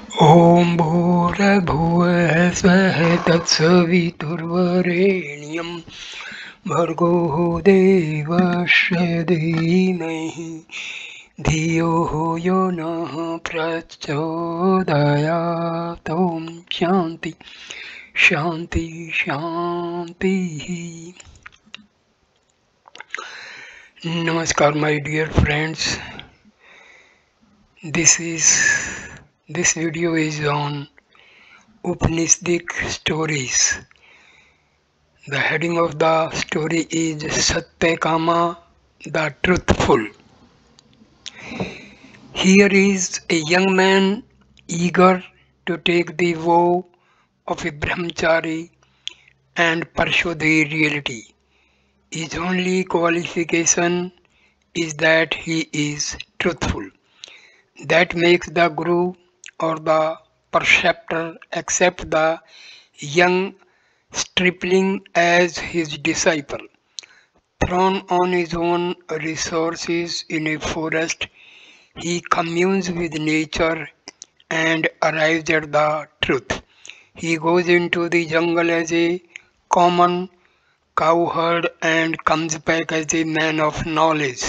ॐ भूर्भुवः स्वः तत्सवितुर्वरेण्यं भर्गो देवस्य धीमहि धियो यो नः प्रचोदयात्। ॐ शान्ति शान्ति शान्तिः। Namaskar, my dear friends. This video is on Upanishadic stories. The heading of the story is Satyakama the Truthful. Here is a young man eager to take the vow of a Brahmachari and pursue the reality. His only qualification is that he is truthful. That makes the guru or the preceptor accept the young stripling as his disciple. Thrown on his own resources in a forest, he communes with nature and arrives at the truth. He goes into the jungle as a common cowherd and comes back as a man of knowledge.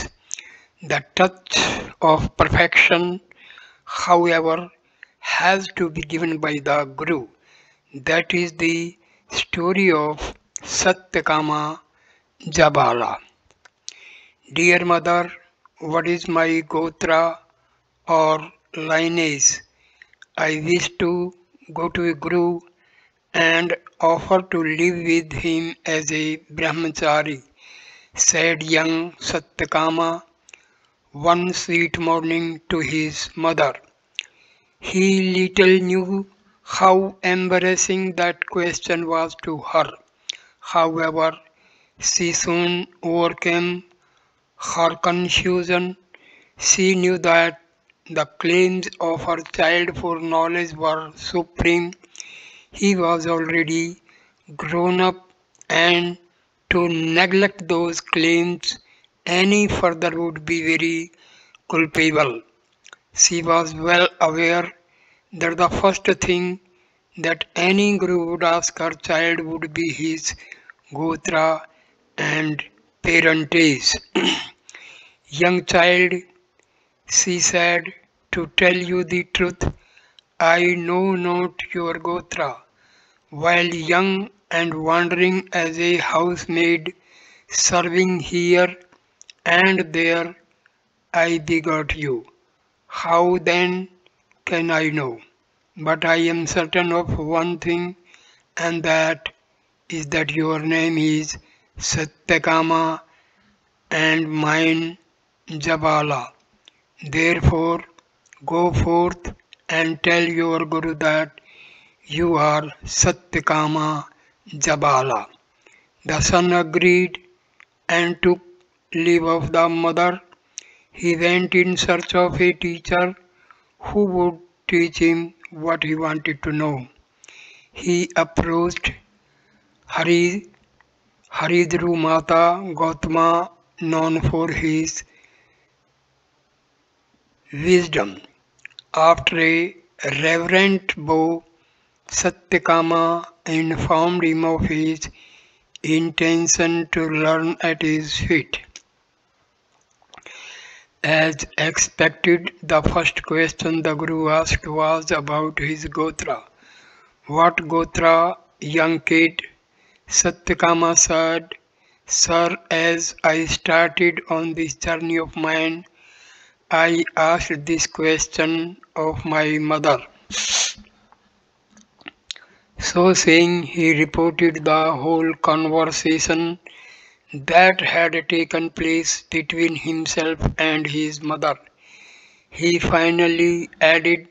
The touch of perfection, however, has to be given by the Guru. That is the story of Satyakama Jabala. Dear mother, what is my gotra or lineage? I wish to go to a Guru and offer to live with him as a Brahmachari, said young Satyakama one sweet morning to his mother. He little knew how embarrassing that question was to her. However, she soon overcame her confusion. She knew that the claims of her child for knowledge were supreme. He was already grown up, and to neglect those claims any further would be very culpable. She was well aware that the first thing that any guru would ask her child would be his gotra and parentage. Young child, she said, to tell you the truth, I know not your gotra. While young and wandering as a housemaid, serving here and there, I begot you. How then can I know? But I am certain of one thing, and that is that your name is Satyakama and mine Jabala. Therefore, go forth and tell your Guru that you are Satyakama Jabala. The son agreed and took leave of the mother. He went in search of a teacher who would teach him what he wanted to know. He approached Haridrumata Gautama, known for his wisdom. After a reverent bow, Satyakama informed him of his intention to learn at his feet. As expected, the first question the Guru asked was about his gotra. What gotra, young kid? Satyakama said, Sir, as I started on this journey of mine, I asked this question of my mother. So saying, he reported the whole conversation that had taken place between himself and his mother. He finally added,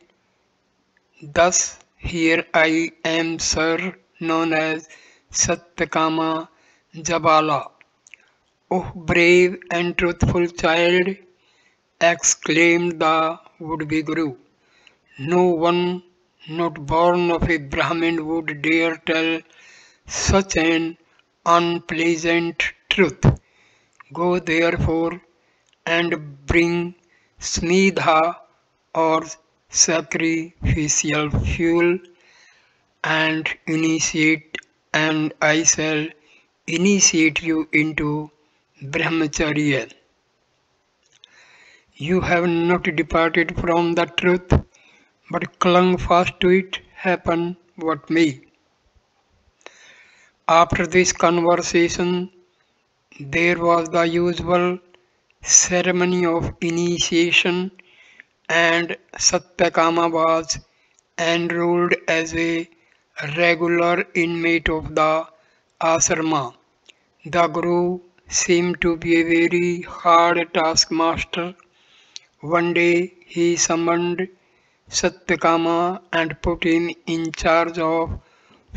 Thus here I am, sir, known as Satyakama Jabala. Oh, brave and truthful child, exclaimed the would-be Guru. No one not born of a Brahmin would dare tell such an unpleasant truth. Go therefore and bring Smidha or sacrificial fuel, and I shall initiate you into Brahmacharya. You have not departed from the truth, but clung fast to it, happen what may. After this conversation, there was the usual ceremony of initiation, and Satyakama was enrolled as a regular inmate of the ashrama. The Guru seemed to be a very hard taskmaster. One day he summoned Satyakama and put him in charge of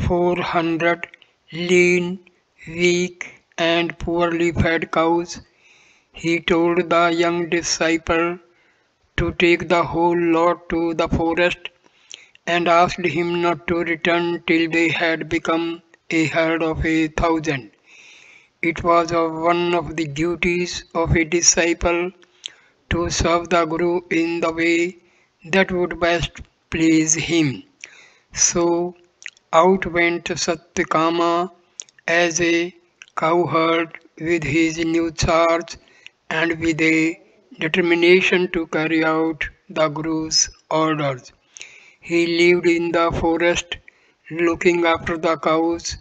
400 lean, weak, and poorly fed cows. He told the young disciple to take the whole lot to the forest and asked him not to return till they had become a herd of 1,000. It was one of the duties of a disciple to serve the Guru in the way that would best please him. So out went Satyakama as a cowherd with his new charge and with a determination to carry out the Guru's orders. He lived in the forest looking after the cows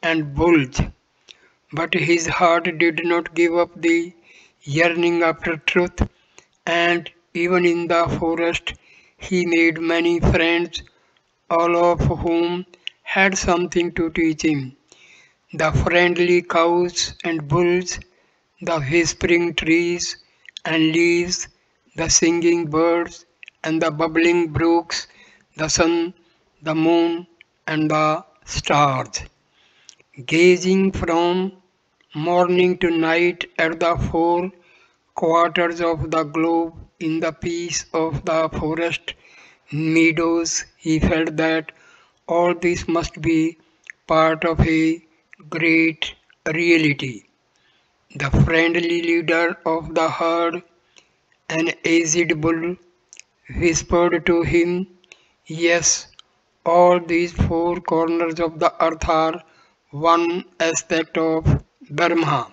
and bulls, but his heart did not give up the yearning after truth, and even in the forest he made many friends, all of whom had something to teach him. The friendly cows and bulls, the whispering trees and leaves, the singing birds and the bubbling brooks, the sun, the moon, and the stars. Gazing from morning to night at the four quarters of the globe in the peace of the forest meadows, he felt that all this must be part of a great reality. The friendly leader of the herd, an aged bull, whispered to him, "Yes, all these four corners of the earth are one aspect of Brahma."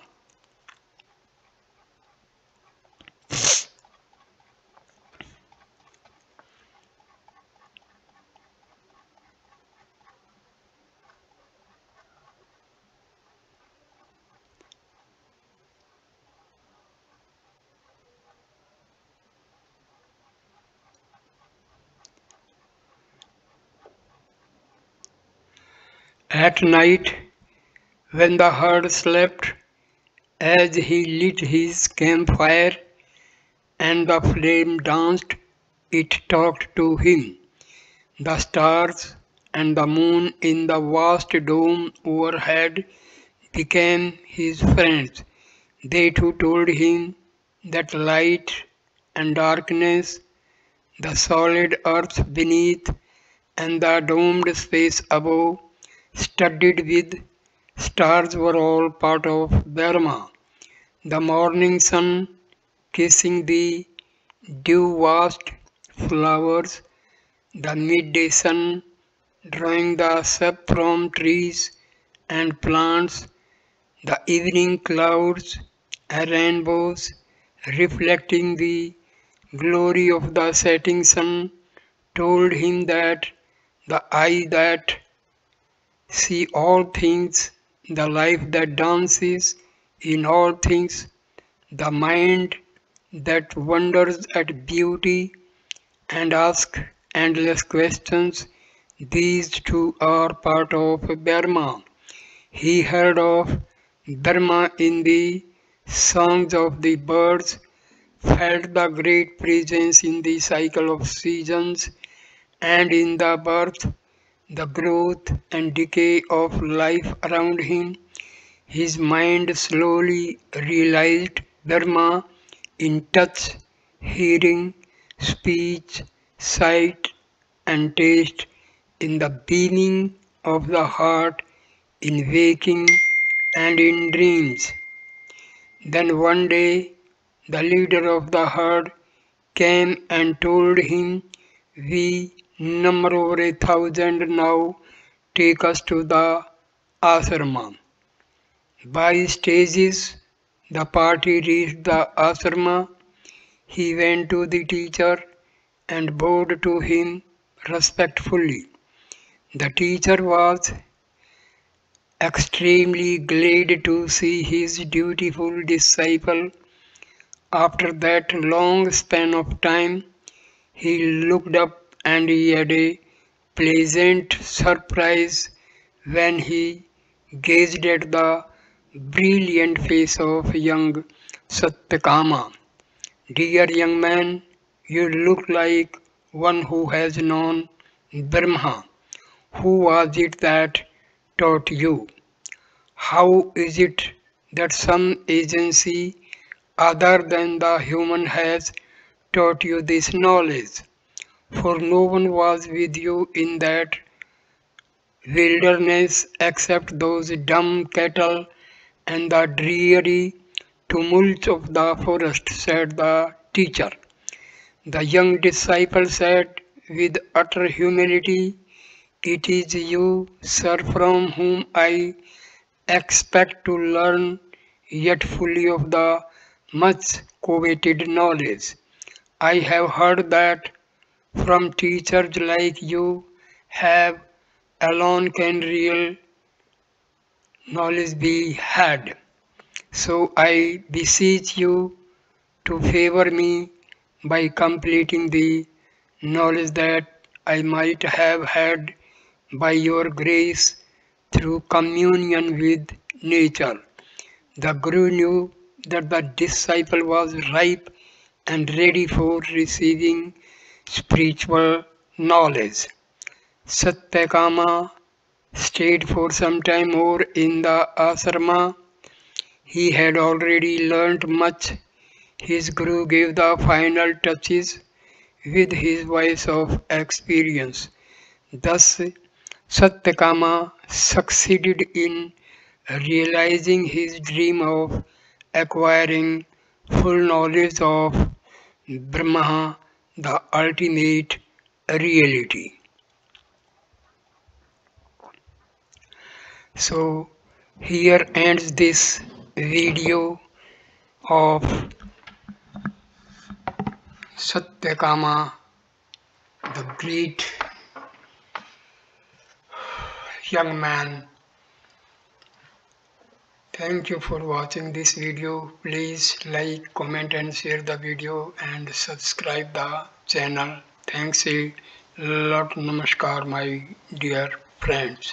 At night, when the herd slept, as he lit his campfire and the flame danced, it talked to him. The stars and the moon in the vast dome overhead became his friends. They too told him that light and darkness, the solid earth beneath, and the domed space above, studded with stars, were all part of Dharma. The morning sun kissing the dew-washed flowers, the midday sun drawing the sap from trees and plants, the evening clouds and rainbows reflecting the glory of the setting sun told him that the eye that see all things, the life that dances in all things, the mind that wonders at beauty and asks endless questions, these two are part of Brahma. He heard of Brahma in the songs of the birds, felt the great presence in the cycle of seasons, and in the birth, the growth and decay of life around him. His mind slowly realized Dharma in touch, hearing, speech, sight, and taste, in the beating of the heart, in waking and in dreams. Then one day, the leader of the herd came and told him We number over 1,000 now. Take us to the ashrama. By stages, the party reached the ashrama. He went to the teacher and bowed to him respectfully. The teacher was extremely glad to see his dutiful disciple. After that long span of time, he looked up and he had a pleasant surprise when he gazed at the brilliant face of young Satyakama. Dear young man, you look like one who has known Brahma. Who was it that taught you? How is it that some agency other than the human has taught you this knowledge? For no one was with you in that wilderness except those dumb cattle and the dreary tumult of the forest, said the teacher. The young disciple said with utter humility, it is you, sir, from whom I expect to learn yet fully of the much coveted knowledge. I have heard that from teachers like you have alone can real knowledge be had. So I beseech you to favor me by completing the knowledge that I might have had by your grace through communion with nature. The Guru knew that the disciple was ripe and ready for receiving spiritual knowledge. Satyakama stayed for some time more in the ashrama. He had already learnt much. His Guru gave the final touches with his voice of experience. Thus, Satyakama succeeded in realizing his dream of acquiring full knowledge of Brahma, the ultimate reality. So, here ends this video of Satyakama, the great young man. Thank you for watching this video. Please like, comment and share the video and subscribe the channel. Thanks a lot. Namaskar my dear friends.